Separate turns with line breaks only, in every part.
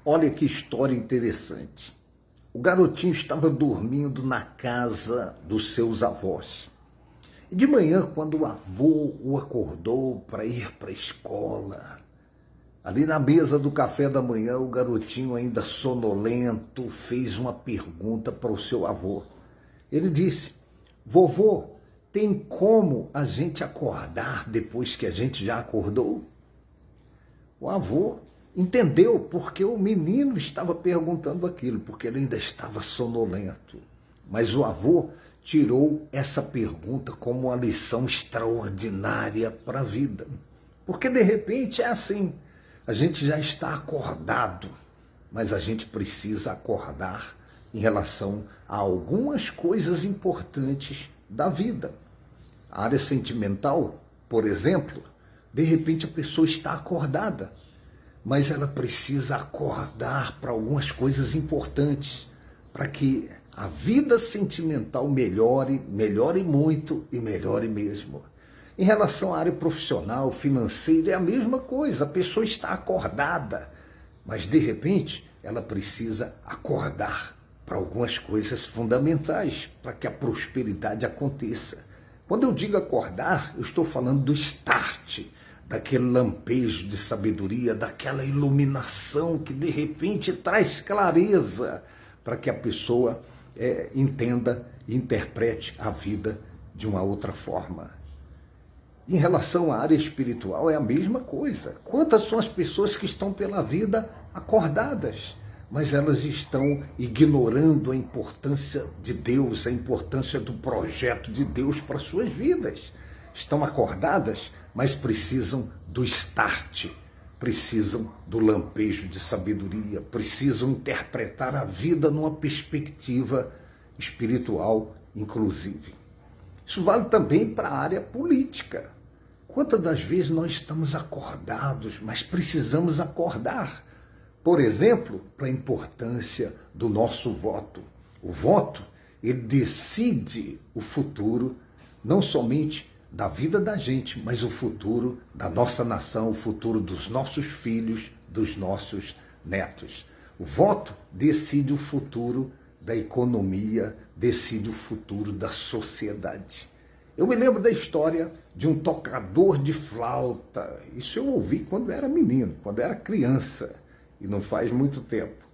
Olha que história interessante. O garotinho estava dormindo na casa dos seus avós. E de manhã, quando o avô o acordou para ir para a escola, ali na mesa do café da manhã, o garotinho, ainda sonolento, fez uma pergunta para o seu avô. Ele disse: vovô, tem como a gente acordar depois que a gente já acordou? O avô entendeu porque o menino estava perguntando aquilo, porque ele ainda estava sonolento. Mas o avô tirou essa pergunta como uma lição extraordinária para a vida. Porque de repente é assim, a gente já está acordado, mas a gente precisa acordar em relação a algumas coisas importantes da vida. A área sentimental, por exemplo, de repente a pessoa está acordada, mas ela precisa acordar para algumas coisas importantes, para que a vida sentimental melhore muito e melhore mesmo. Em relação à área profissional, financeira, é a mesma coisa, a pessoa está acordada, mas de repente ela precisa acordar para algumas coisas fundamentais, para que a prosperidade aconteça. Quando eu digo acordar, eu estou falando do start, daquele lampejo de sabedoria, daquela iluminação que de repente traz clareza para que a pessoa entenda e interprete a vida de uma outra forma. Em relação à área espiritual é a mesma coisa. Quantas são as pessoas que estão pela vida acordadas, mas elas estão ignorando a importância de Deus, a importância do projeto de Deus para suas vidas. Estão acordadas, mas precisam do start, precisam do lampejo de sabedoria, precisam interpretar a vida numa perspectiva espiritual, inclusive. Isso vale também para a área política. Quantas das vezes nós estamos acordados, mas precisamos acordar? Por exemplo, para a importância do nosso voto. O voto, ele decide o futuro, não somente da vida da gente, mas o futuro da nossa nação, o futuro dos nossos filhos, dos nossos netos. O voto decide o futuro da economia, decide o futuro da sociedade. Eu me lembro da história de um tocador de flauta. Isso eu ouvi quando era menino, quando era criança, e não faz muito tempo.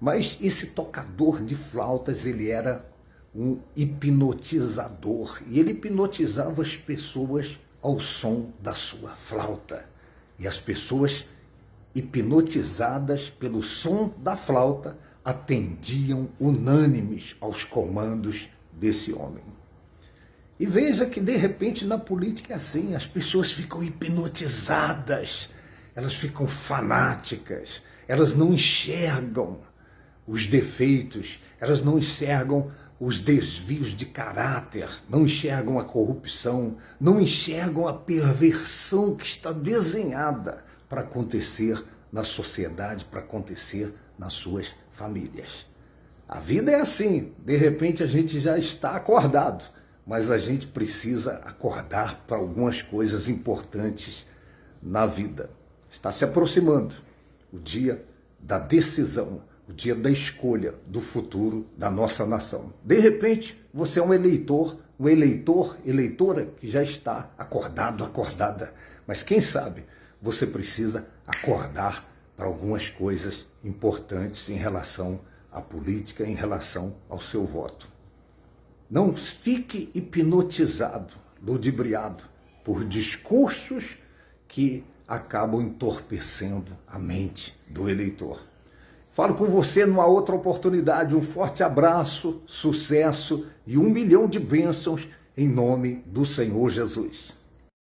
Mas esse tocador de flautas, ele era um hipnotizador, e ele hipnotizava as pessoas ao som da sua flauta. E as pessoas hipnotizadas pelo som da flauta atendiam unânimes aos comandos desse homem. E veja que de repente na política é assim, as pessoas ficam hipnotizadas, elas ficam fanáticas, elas não enxergam os defeitos, elas não enxergam os desvios de caráter, não enxergam a corrupção, não enxergam a perversão que está desenhada para acontecer na sociedade, para acontecer nas suas famílias. A vida é assim, de repente a gente já está acordado, mas a gente precisa acordar para algumas coisas importantes na vida. Está se aproximando o dia da decisão, o dia da escolha do futuro da nossa nação. De repente, você é um eleitor, eleitora que já está acordado, acordada. Mas quem sabe você precisa acordar para algumas coisas importantes em relação à política, em relação ao seu voto. Não fique hipnotizado, ludibriado por discursos que acabam entorpecendo a mente do eleitor. Falo com você numa outra oportunidade. Um forte abraço, sucesso e 1 milhão de bênçãos em nome do Senhor Jesus.